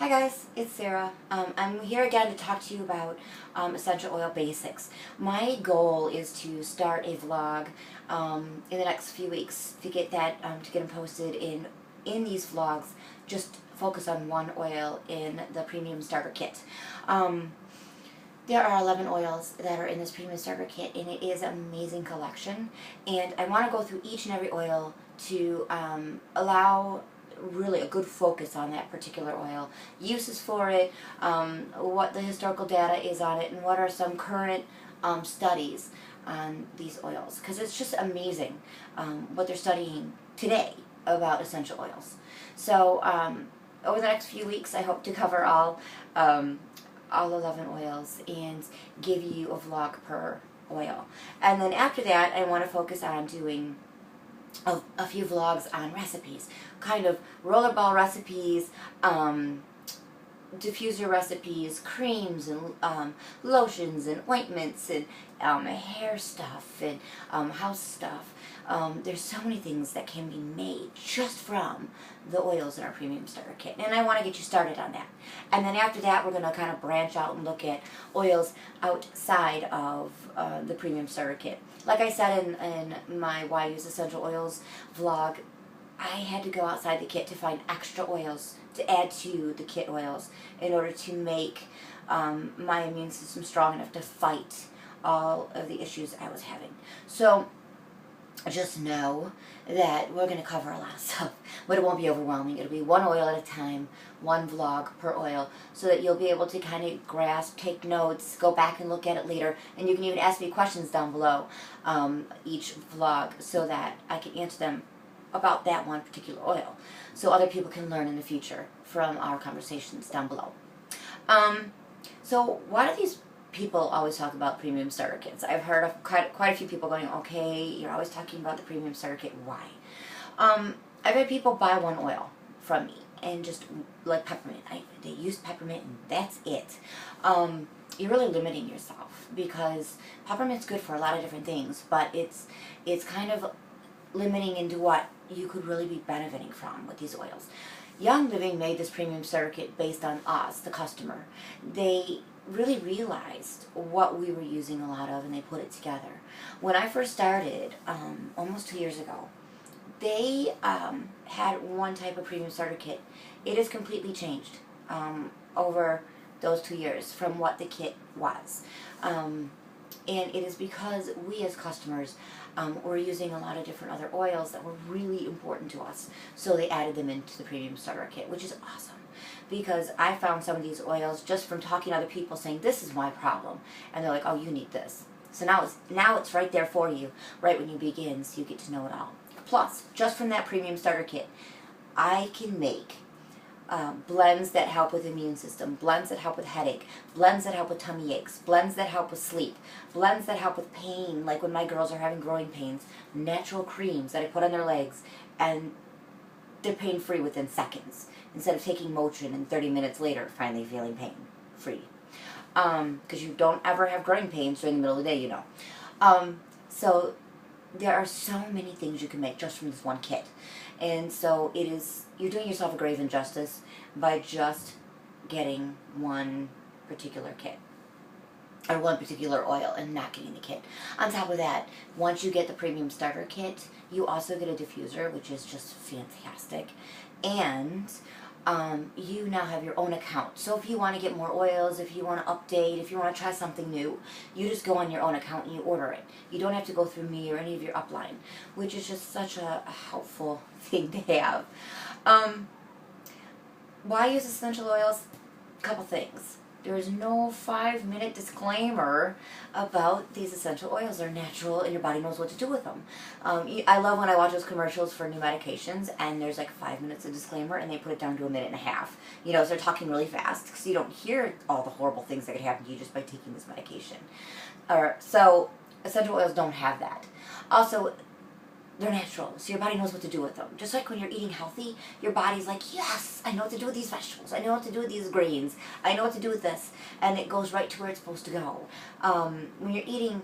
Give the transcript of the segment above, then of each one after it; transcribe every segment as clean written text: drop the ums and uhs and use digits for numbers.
Hi guys, it's Sarah. I'm here again to talk to you about essential oil basics. My goal is to start a vlog in the next few weeks to get that to get them posted in these vlogs. Just focus on one oil in the premium starter kit. There are 11 oils that are in this premium starter kit, and it is an amazing collection. And I want to go through each and every oil to allow really a good focus on that particular oil, uses for it, what the historical data is on it, and what are some current studies on these oils, because it's just amazing what they're studying today about essential oils. So over the next few weeks I hope to cover all 11 oils and give you a vlog per oil, and then after that I want to focus on doing a few vlogs on recipes, kind of rollerball recipes, diffuser recipes, creams and lotions and ointments and hair stuff and house stuff. There's so many things that can be made just from the oils in our premium starter kit, and I want to get you started on that. And then after that we're going to kind of branch out and look at oils outside of the premium starter kit. Like I said in my Why Use Essential Oils vlog, I had to go outside the kit to find extra oils to add to the kit oils in order to make my immune system strong enough to fight all of the issues I was having. So just know that we're going to cover a lot of stuff, but it won't be overwhelming. It'll be one oil at a time, one vlog per oil, so that you'll be able to kind of grasp, take notes, go back and look at it later, and you can even ask me questions down below each vlog so that I can answer them about that one particular oil, so other people can learn in the future from our conversations down below. So why do these people always talk about premium starter kits? I've heard of quite a few people going, okay, you're always talking about the premium starter kit, why? I've had people buy one oil from me, and just like peppermint, they use peppermint and that's it. You're really limiting yourself, because peppermint's good for a lot of different things, but it's kind of limiting into what you could really be benefiting from with these oils. Young Living made this premium starter kit based on us, the customer. They really realized what we were using a lot of, and they put it together. When I first started, almost 2 years ago, they had one type of premium starter kit. It has completely changed over those 2 years from what the kit was. And it is because we as customers were using a lot of different other oils that were really important to us. So they added them into the premium starter kit, which is awesome. Because I found some of these oils just from talking to other people saying, this is my problem. And they're like, oh, you need this. So now it's right there for you, right when you begin, so you get to know it all. Plus, just from that premium starter kit, I can make blends that help with immune system, blends that help with headache, blends that help with tummy aches, blends that help with sleep, blends that help with pain, like when my girls are having growing pains, natural creams that I put on their legs, and they're pain-free within seconds, instead of taking Motrin and 30 minutes later finally feeling pain-free. Because you don't ever have growing pains during the middle of the day, you know. So there are so many things you can make just from this one kit. And so you're doing yourself a grave injustice by just getting one particular kit, or one particular oil, and not getting the kit. On top of that, once you get the premium starter kit, you also get a diffuser, which is just fantastic. And you now have your own account. So if you want to get more oils, if you want to update, if you want to try something new, you just go on your own account and you order it. You don't have to go through me or any of your upline, which is just such a helpful thing to have. Why use essential oils? A couple things. There is no 5-minute disclaimer about these essential oils. They're natural and your body knows what to do with them. I love when I watch those commercials for new medications and there's like 5 minutes of disclaimer and they put it down to 1.5 minutes. You know, so they're talking really fast because you don't hear all the horrible things that could happen to you just by taking this medication. So essential oils don't have that. Also, they're natural, so your body knows what to do with them. Just like when you're eating healthy, your body's like, yes, I know what to do with these vegetables. I know what to do with these greens. I know what to do with this. And it goes right to where it's supposed to go. When you're eating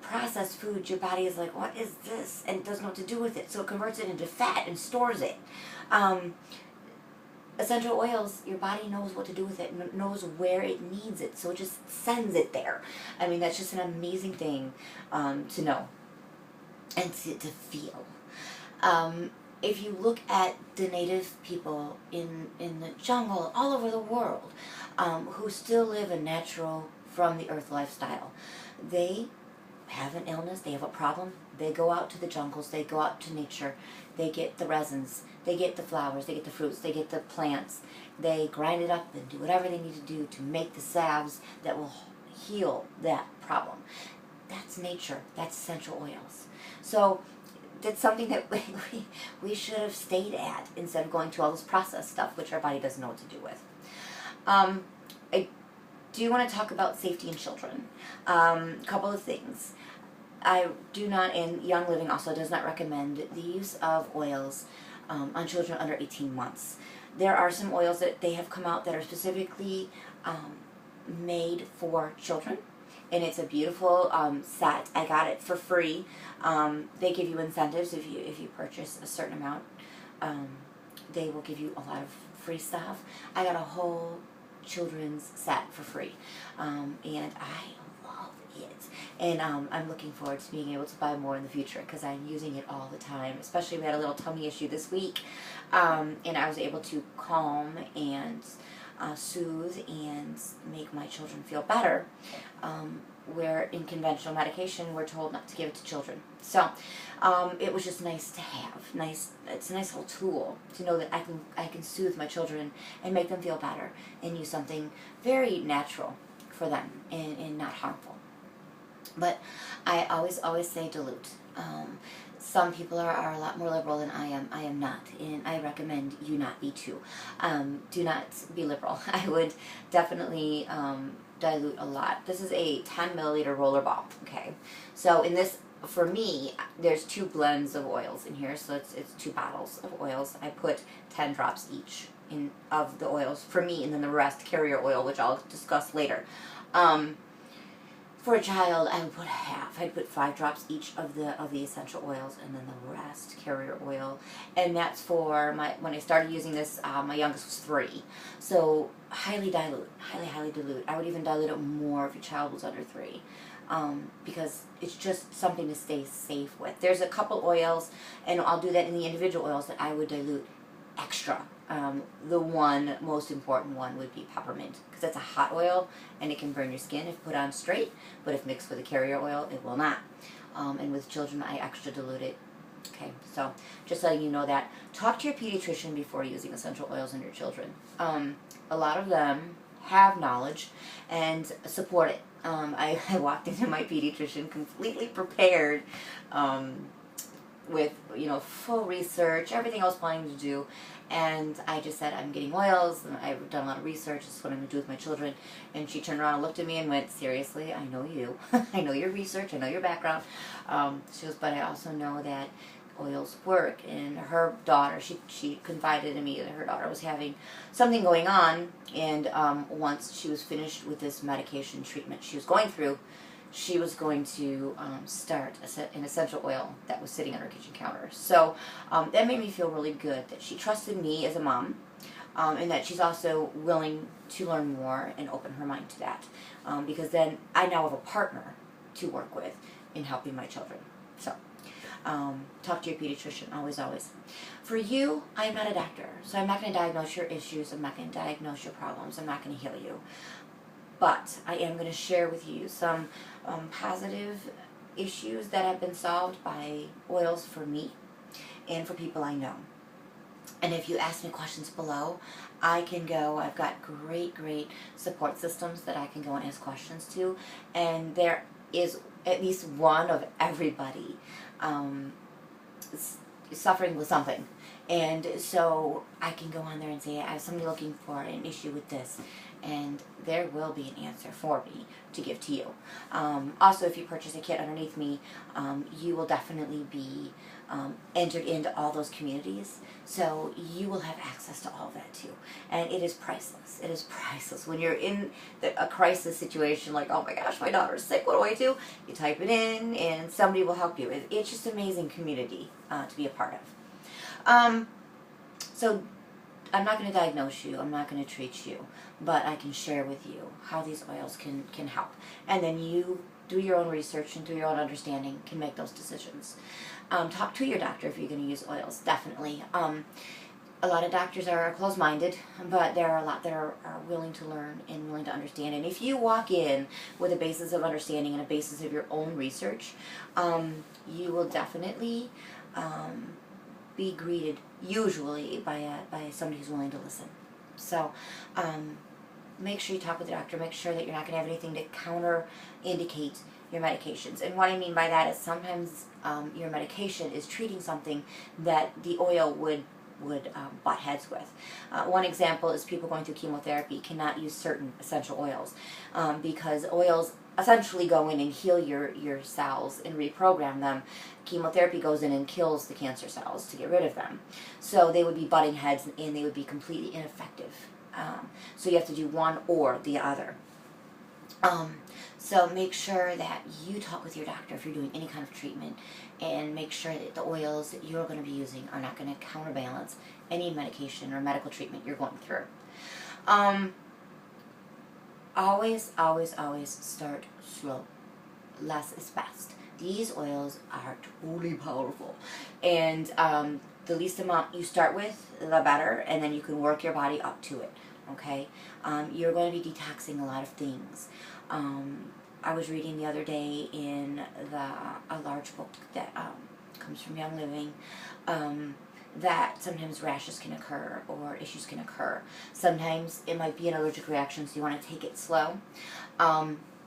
processed food, your body is like, what is this? And it doesn't know what to do with it. So it converts it into fat and stores it. essential oils, your body knows what to do with it, knows where it needs it, so it just sends it there. I mean, that's just an amazing thing to know and to feel. If you look at the native people in the jungle all over the world who still live a natural, from the earth lifestyle, they have an illness, they have a problem, they go out to the jungles, they go out to nature, they get the resins, they get the flowers, they get the fruits, they get the plants, they grind it up and do whatever they need to do to make the salves that will heal that problem. That's nature, that's essential oils. So that's something that we should have stayed at instead of going to all this processed stuff, which our body doesn't know what to do with. I do want to talk about safety in children. Couple of things. I do not, and Young Living also does not recommend the use of oils on children under 18 months. There are some oils that they have come out that are specifically made for children, and it's a beautiful set. I got it for free. They give you incentives if you purchase a certain amount. They will give you a lot of free stuff. I got a whole children's set for free, and I love it. And I'm looking forward to being able to buy more in the future because I'm using it all the time. Especially we had a little tummy issue this week, and I was able to calm and soothe and make my children feel better, where in conventional medication we're told not to give it to children. So it was just nice to have. It's a nice little tool to know that I can soothe my children and make them feel better and use something very natural for them and not harmful. But I always say dilute. Some people are a lot more liberal than I am. I am not, and I recommend you not be too. Do not be liberal. I would definitely dilute a lot. This is a 10 milliliter roller ball, okay? So in this, for me, there's 2 blends of oils in here, so it's 2 bottles of oils. I put 10 drops each of the oils for me, and then the rest carrier oil, which I'll discuss later. For a child, I would put half. I'd put 5 drops each of the essential oils, and then the rest carrier oil. And that's for when I started using this, my youngest was 3. So highly dilute, highly dilute. I would even dilute it more if your child was under 3, because it's just something to stay safe with. There's a couple oils, and I'll do that in the individual oils that I would dilute extra. The one most important one would be peppermint, because that's a hot oil and it can burn your skin if put on straight, but if mixed with a carrier oil, it will not. And with children, I extra dilute it. Okay, so just letting you know that. Talk to your pediatrician before using essential oils on your children. A lot of them have knowledge and support it. I walked into my pediatrician completely prepared, with full research, everything I was planning to do, and I just said, I'm getting oils, and I've done a lot of research, this is what I'm going to do with my children. And she turned around and looked at me and went, seriously, I know you. I know your research, I know your background. She goes, but I also know that oils work. And her daughter, she confided in me that her daughter was having something going on, and once she was finished with this medication treatment she was going through, she was going to start an essential oil that was sitting on her kitchen counter. So that made me feel really good that she trusted me as a mom, and that she's also willing to learn more and open her mind to that, because then I now have a partner to work with in helping my children. So talk to your pediatrician, always. For you, I'm not a doctor, so I'm not going to diagnose your issues, I'm not going to diagnose your problems, I'm not going to heal you. But I am going to share with you some positive issues that have been solved by oils for me and for people I know. And if you ask me questions below, I can go, I've got great support systems that I can go and ask questions to. And there is at least one of everybody suffering with something. And so I can go on there and say, I have somebody looking for an issue with this, and there will be an answer for me to give to you. Also, if you purchase a kit underneath me, you will definitely be entered into all those communities, so you will have access to all that too. And it is priceless. It is priceless. When you're in a crisis situation, like, oh my gosh, my daughter's sick, what do I do? You type it in, and somebody will help you. It's just an amazing community to be a part of. So I'm not going to diagnose you, I'm not going to treat you, but I can share with you how these oils can help. And then you do your own research and through your own understanding can make those decisions. Talk to your doctor if you're going to use oils, definitely. A lot of doctors are closed-minded, but there are a lot that are willing to learn and willing to understand. And if you walk in with a basis of understanding and a basis of your own research, you will definitely be greeted usually by somebody who's willing to listen. So make sure you talk with the doctor. Make sure that you're not going to have anything to counter-indicate your medications. And what I mean by that is sometimes your medication is treating something that the oil would butt heads with. One example is people going through chemotherapy cannot use certain essential oils because oils essentially go in and heal your cells and reprogram them. Chemotherapy goes in and kills the cancer cells to get rid of them. So they would be butting heads and they would be completely ineffective. So you have to do one or the other. So make sure that you talk with your doctor if you're doing any kind of treatment, and make sure that the oils that you're going to be using are not going to counterbalance any medication or medical treatment you're going through. Always, always, always start slow. Less is best. These oils are totally powerful, and the least amount you start with, the better, and then you can work your body up to it. Okay, you're going to be detoxing a lot of things. I was reading the other day in a large book that comes from Young Living that sometimes rashes can occur or issues can occur. Sometimes it might be an allergic reaction, so you want to take it slow.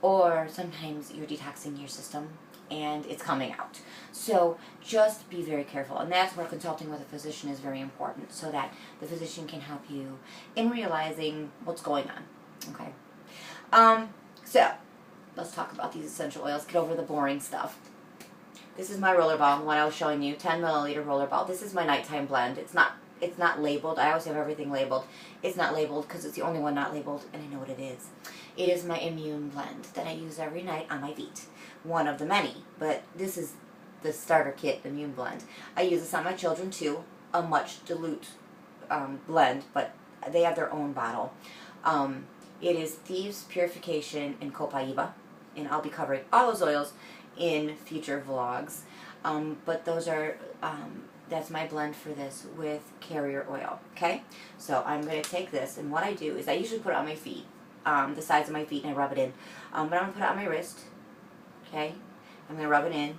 Or sometimes you're detoxing your system and it's coming out. So just be very careful. And that's where consulting with a physician is very important, so that the physician can help you in realizing what's going on. Okay? So let's talk about these essential oils. Get over the boring stuff. This is my rollerball, one I was showing you, 10 milliliter rollerball. This is my nighttime blend. It's not labeled. I always have everything labeled. It's not labeled because it's the only one not labeled, and I know what it is. It is my immune blend that I use every night on my feet. One of the many, but this is the starter kit immune blend. I use this on my children too, a much dilute blend, but they have their own bottle. It is Thieves Purification and Copaiba, and I'll be covering all those oils in future vlogs. But those are, that's my blend for this with carrier oil, okay? So I'm going to take this, and what I do is I usually put it on my feet, the sides of my feet, and I rub it in. But I'm going to put it on my wrist, okay? I'm going to rub it in.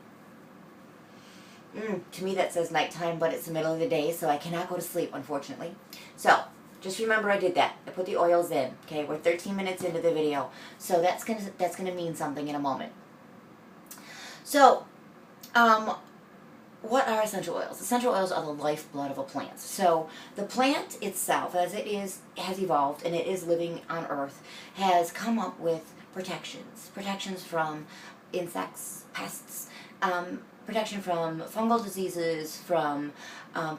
To me that says nighttime, but it's the middle of the day, so I cannot go to sleep, unfortunately. So just remember I did that. I put the oils in. Okay, we're 13 minutes into the video, so that's gonna mean something in a moment. So, what are essential oils? Essential oils are the lifeblood of a plant. So the plant itself, as it has evolved and it is living on Earth, has come up with protections from insects, pests, protection from fungal diseases, from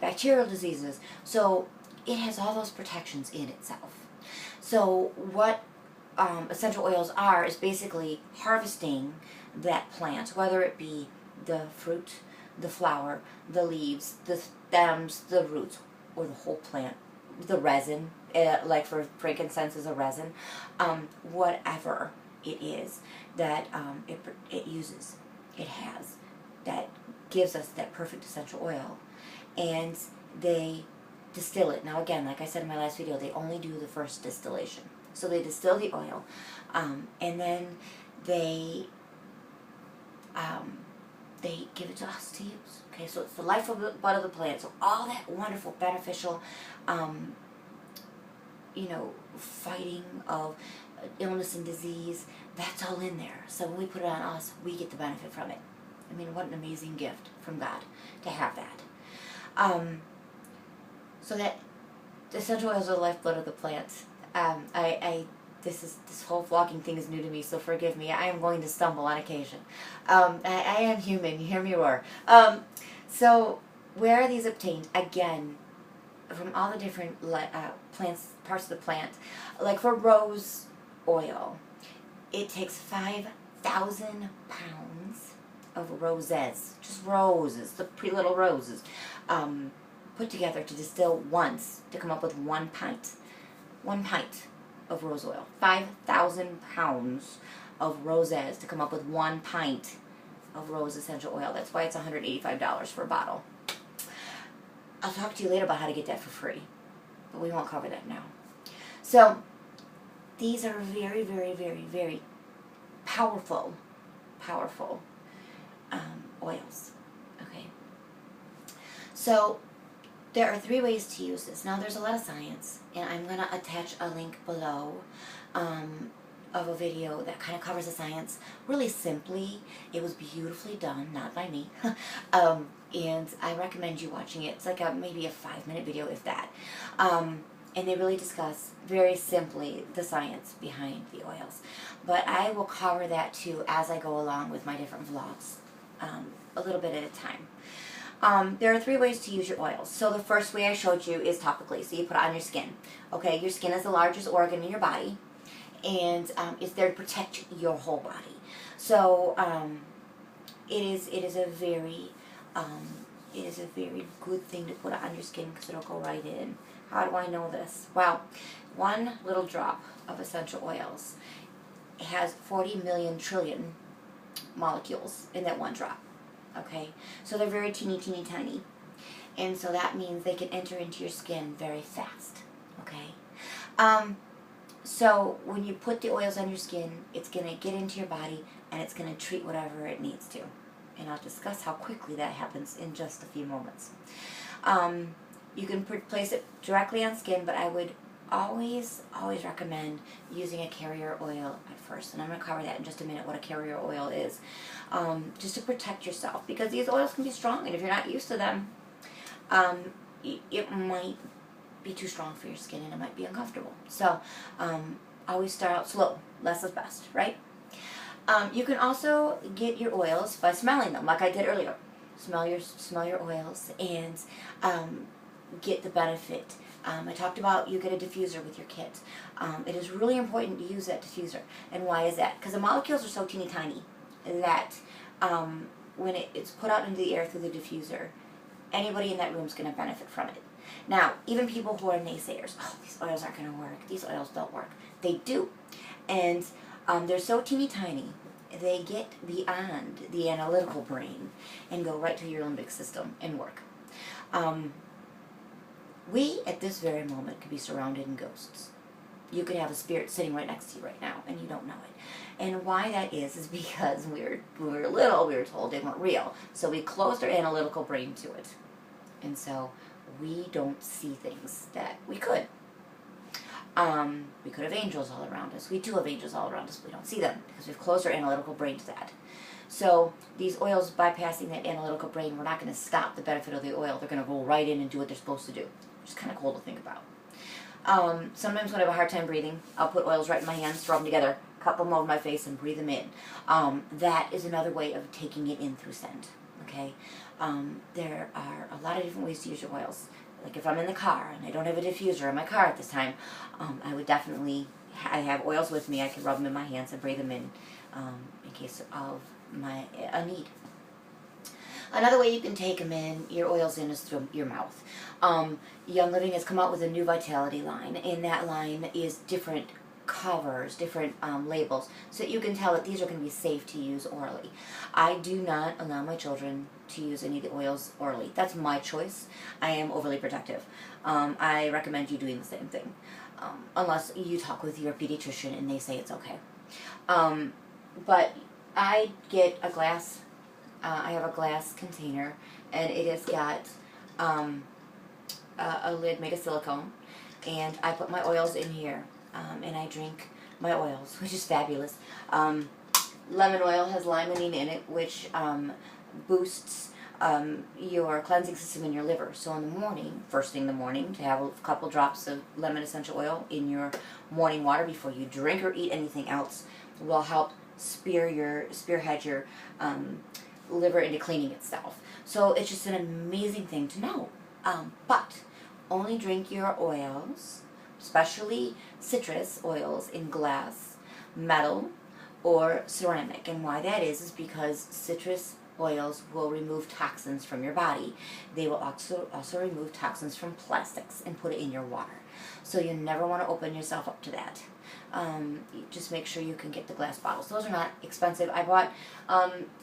bacterial diseases. So it has all those protections in itself. So what essential oils are is basically harvesting that plant, whether it be the fruit, the flower, the leaves, the stems, the roots, or the whole plant, the resin, like for frankincense is a resin, whatever it is that it uses, it has, that gives us that perfect essential oil, and they distill it. Now again, like I said in my last video, they only do the first distillation. So they distill the oil, and then they give it to us to use. Okay, so it's the lifeblood of the plant. So all that wonderful, beneficial, fighting of illness and disease, that's all in there. So when we put it on us, we get the benefit from it. I mean, what an amazing gift from God to have that. So that the essential oils are the lifeblood of the plant. This whole vlogging thing is new to me, so forgive me. I am going to stumble on occasion. I am human. You hear me roar. So where are these obtained? Again, from all the different plants, parts of the plant. Like for rose oil, it takes 5,000 pounds of roses, just roses, the pretty little roses, put together to distill once to come up with 1 pint. 1 pint of rose oil. 5,000 pounds of roses to come up with 1 pint of rose essential oil. That's why it's $185 for a bottle. I'll talk to you later about how to get that for free, but we won't cover that now. So these are very, very, very, very powerful oils. Okay. So there are 3 ways to use this. Now there's a lot of science, and I'm going to attach a link below of a video that kind of covers the science really simply. It was beautifully done, not by me, and I recommend you watching it. It's like maybe a 5-minute video, if that. And they really discuss very simply the science behind the oils. But I will cover that too as I go along with my different vlogs, a little bit at a time. There are 3 ways to use your oils. So the first way I showed you is topically. So you put it on your skin. Okay, your skin is the largest organ in your body, and it's there to protect your whole body. So it is a very good thing to put on your skin because it'll go right in. How do I know this? Well, 1 little drop of essential oils has 40 million trillion molecules in that 1 drop. Okay, so they're very teeny, teeny, tiny, and so that means they can enter into your skin very fast. Okay, so when you put the oils on your skin, it's going to get into your body and it's going to treat whatever it needs to, and I'll discuss how quickly that happens in just a few moments. You can place it directly on skin, but I would always recommend using a carrier oil at first, and I'm going to cover that in just a minute, what a carrier oil is, just to protect yourself, because these oils can be strong, and if you're not used to them, it might be too strong for your skin and it might be uncomfortable. So always start out slow. Less is best, right? You can also get your oils by smelling them, like I did earlier. Smell your oils and get the benefit. I talked about you get a diffuser with your kit. It is really important to use that diffuser. And why is that? Because the molecules are so teeny tiny that when it's put out into the air through the diffuser, anybody in that room is going to benefit from it. Now, even people who are naysayers, oh, these oils aren't going to work, these oils don't work. They do. And they're so teeny tiny, they get beyond the analytical brain and go right to your limbic system and work. We, at this very moment, could be surrounded in ghosts. You could have a spirit sitting right next to you right now, and you don't know it. And why that is because when we were little, we were told they weren't real. So we closed our analytical brain to it. And so we don't see things that we could. We could have angels all around us. We do have angels all around us, but we don't see them because we've closed our analytical brain to that. So these oils, bypassing that analytical brain, we're not going to stop the benefit of the oil. They're going to go right in and do what they're supposed to do, which is kind of cool to think about. Sometimes when I have a hard time breathing, I'll put oils right in my hands, rub them together, cup them over my face, and breathe them in. That is another way of taking it in through scent. Okay, there are a lot of different ways to use your oils. Like if I'm in the car and I don't have a diffuser in my car at this time, I would definitely, I have oils with me, I can rub them in my hands and breathe them in case of a need. Another way you can take them in, your oils in, is through your mouth. Young Living has come out with a new Vitality line, and that line is different covers, different labels, so that you can tell that these are going to be safe to use orally. I do not allow my children to use any of the oils orally. That's my choice. I am overly protective. I recommend you doing the same thing, unless you talk with your pediatrician and they say it's okay. But I get a glass, I have a glass container, and it has got a lid made of silicone, and I put my oils in here. And I drink my oils, which is fabulous. Lemon oil has limonene in it, which boosts your cleansing system in your liver. So in the morning, first thing in the morning, to have a couple drops of lemon essential oil in your morning water before you drink or eat anything else will help spearhead your liver into cleaning itself. So it's just an amazing thing to know. But only drink your oils, especially citrus oils, in glass, metal, or ceramic. And why that is because citrus oils will remove toxins from your body. They will also remove toxins from plastics and put it in your water. So you never want to open yourself up to that. Just make sure you can get the glass bottles. Those are not expensive. I bought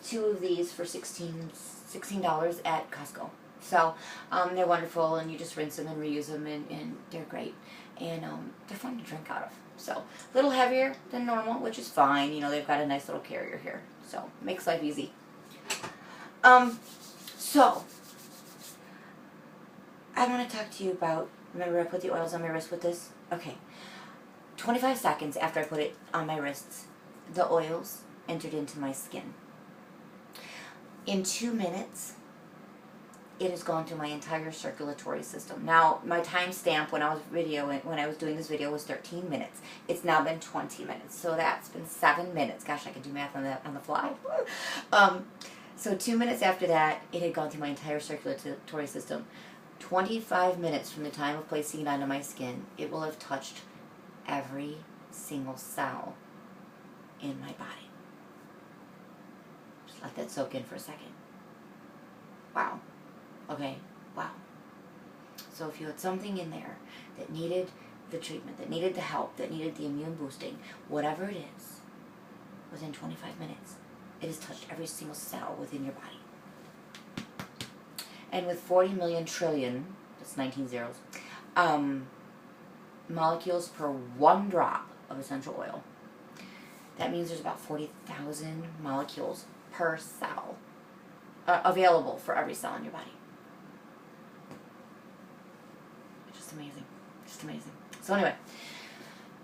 2 of these for $16 at Costco. So they're wonderful, and you just rinse them and reuse them, and they're great. And they're fun to drink out of. So a little heavier than normal, which is fine. You know, they've got a nice little carrier here. So makes life easy. So I want to talk to you about, remember I put the oils on my wrist with this? Okay. 25 seconds after I put it on my wrists, the oils entered into my skin. In 2 minutes, it has gone through my entire circulatory system. Now, my timestamp when I was doing this video was 13 minutes. It's now been 20 minutes, so that's been 7 minutes. Gosh, I can do math on the fly. So 2 minutes after that, it had gone through my entire circulatory system. 25 minutes from the time of placing it onto my skin, it will have touched every single cell in my body. Just let that soak in for a second. Wow. Okay, wow. So if you had something in there that needed the treatment, that needed the help, that needed the immune boosting, whatever it is, within 25 minutes, it has touched every single cell within your body. And with 40 million trillion, that's 19 zeros, molecules per 1 drop of essential oil, that means there's about 40,000 molecules per cell available for every cell in your body. Just amazing. Just amazing. So anyway,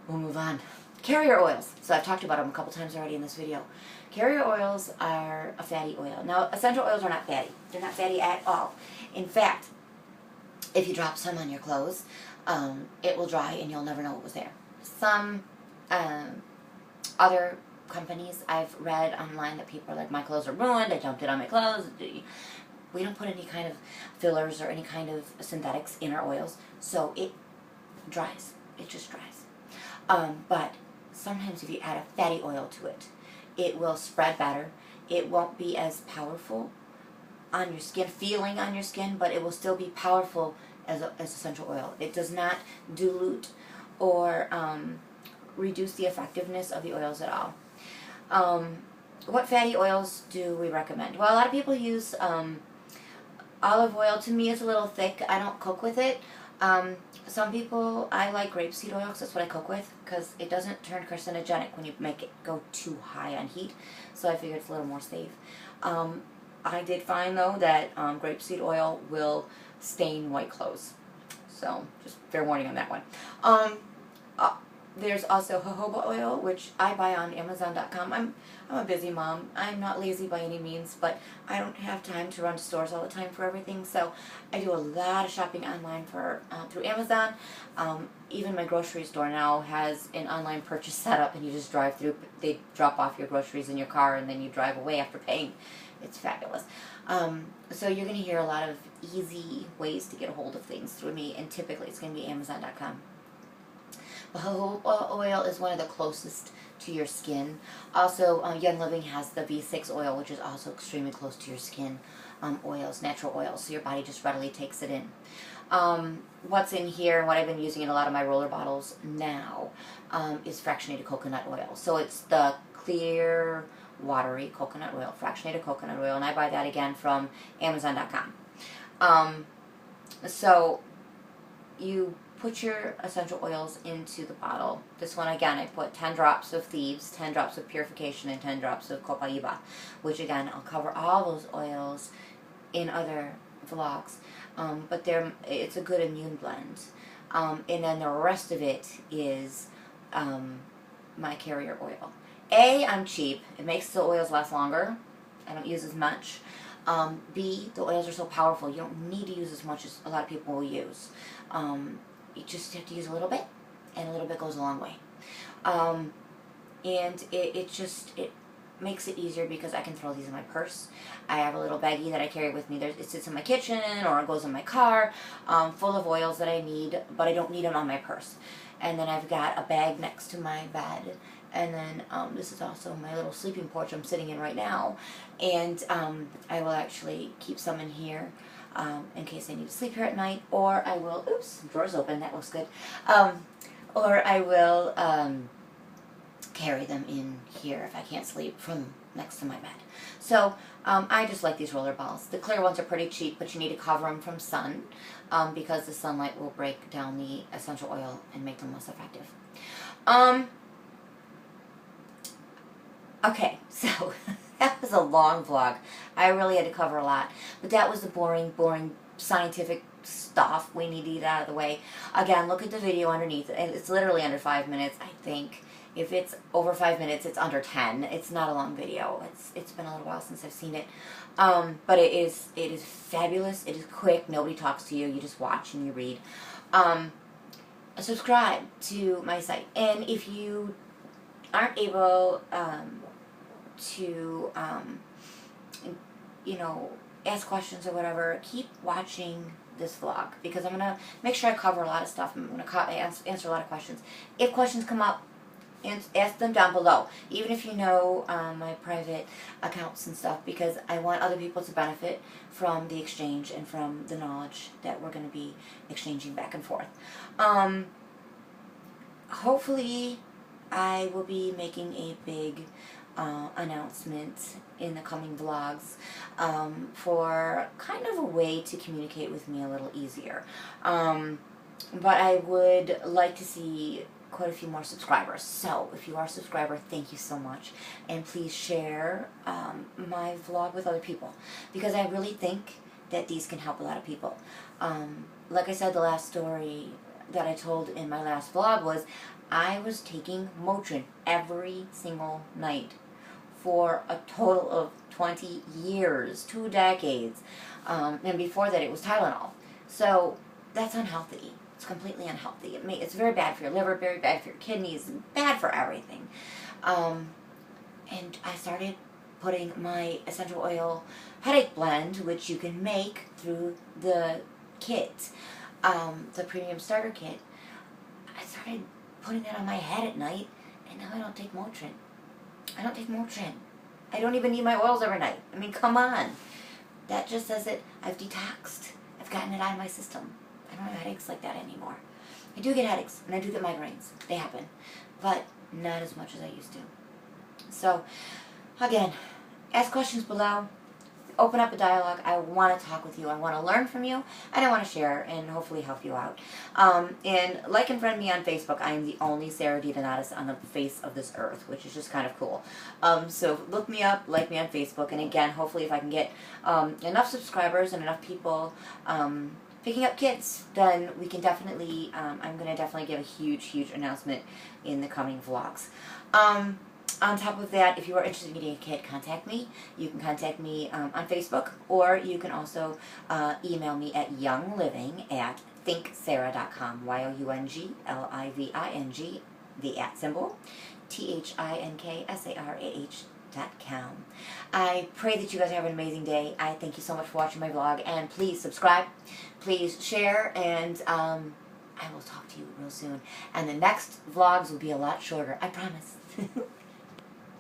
we'll move on. Carrier oils. So I've talked about them a couple times already in this video. Carrier oils are a fatty oil. Now, essential oils are not fatty. They're not fatty at all. In fact, if you drop some on your clothes, it will dry and you'll never know what was there. Some other companies I've read online that people are like, my clothes are ruined, I dumped it on my clothes. We don't put any kind of fillers or any kind of synthetics in our oils, so it dries. It just dries. But sometimes if you add a fatty oil to it, it will spread better. It won't be as powerful on your skin, feeling on your skin, but it will still be powerful as essential oil. It does not dilute or reduce the effectiveness of the oils at all. What fatty oils do we recommend? Well, a lot of people use olive oil. To me, it's a little thick. I don't cook with it. Some people, I like grapeseed oil because that's what I cook with, because it doesn't turn carcinogenic when you make it go too high on heat. So I figure it's a little more safe. I did find, though, that grapeseed oil will stain white clothes. So just fair warning on that one. There's also jojoba oil, which I buy on Amazon.com. I'm a busy mom. I'm not lazy by any means, but I don't have time to run to stores all the time for everything. So I do a lot of shopping online through Amazon. Even my grocery store now has an online purchase setup, and you just drive through. They drop off your groceries in your car, and then you drive away after paying. It's fabulous. So you're going to hear a lot of easy ways to get a hold of things through me, and typically it's going to be Amazon.com. Jojoba oil is one of the closest to your skin. Also, Young Living has the V6 oil, which is also extremely close to your skin. Oils, natural oils, so your body just readily takes it in. What's in here, and what I've been using in a lot of my roller bottles now, is fractionated coconut oil. So it's the clear, watery coconut oil, fractionated coconut oil, and I buy that again from Amazon.com. So you put your essential oils into the bottle. This one, again, I put 10 drops of Thieves, 10 drops of Purification, and 10 drops of Copaiba, which, again, I'll cover all those oils in other vlogs. But it's a good immune blend. And then the rest of it is my carrier oil. I'm cheap. It makes the oils last longer. I don't use as much. B, the oils are so powerful, you don't need to use as much as a lot of people will use. You just have to use a little bit, and a little bit goes a long way. And it makes it easier because I can throw these in my purse. I have a little baggie that I carry with me. It sits in my kitchen, or it goes in my car, full of oils that I need, but I don't need them on my purse. And then I've got a bag next to my bed, And then this is also my little sleeping porch I'm sitting in right now. And I will actually keep some in here in case I need to sleep here at night. Or I will, oops, drawers open, that looks good. Or I will carry them in here if I can't sleep from next to my bed. So I just like these roller balls. The clear ones are pretty cheap, but you need to cover them from sun because the sunlight will break down the essential oil and make them less effective. Okay, so that was a long vlog. I really had to cover a lot, but that was the boring scientific stuff we need to get out of the way. Again, look at the video underneath. It's literally under 5 minutes, I think. If it's over 5 minutes, it's under 10. It's not a long video. It's been a little while since I've seen it. But it is fabulous. It is quick. Nobody talks to you. You just watch and you read. Subscribe to my site. And if you aren't able to, you know, ask questions or whatever, keep watching this vlog because I'm going to make sure I cover a lot of stuff. I'm going to answer a lot of questions. If questions come up, ask them down below, even if you know my private accounts and stuff, because I want other people to benefit from the exchange and from the knowledge that we're going to be exchanging back and forth. Hopefully I will be making a big announcement in the coming vlogs for kind of a way to communicate with me a little easier. But I would like to see quite a few more subscribers. So if you are a subscriber, thank you so much. And please share my vlog with other people because I really think that these can help a lot of people. Like I said, the last story that I told in my last vlog was I was taking Motrin every single night for a total of 20 years, 2 decades. And before that it was Tylenol. So that's unhealthy. It's completely unhealthy. It's very bad for your liver, very bad for your kidneys, bad for everything. And I started putting my essential oil headache blend, which you can make through the kit, the premium starter kit. I started putting that on my head at night, and now I don't take Motrin. I don't take Motrin. I don't even need my oils every night. I mean, come on. That just says that I've detoxed. I've gotten it out of my system. I don't have headaches like that anymore. I do get headaches, and I do get migraines. They happen. But not as much as I used to. So, again, ask questions below. Open up a dialogue. I want to talk with you. I want to learn from you, and I want to share and hopefully help you out. And like and friend me on Facebook. I am the only Sarah D. Donatis on the face of this earth, which is just kind of cool. So look me up, like me on Facebook, and again, hopefully if I can get enough subscribers and enough people picking up kits, then we can definitely, I'm going to definitely give a huge announcement in the coming vlogs. On top of that, if you are interested in getting a kit, contact me. You can contact me on Facebook, or you can also email me at youngliving@thinksarah.com, YOUNGLIVING, the @ symbol, THINKSARAH.com. I pray that you guys have an amazing day. I thank you so much for watching my vlog, and please subscribe, please share, and I will talk to you real soon. And the next vlogs will be a lot shorter, I promise.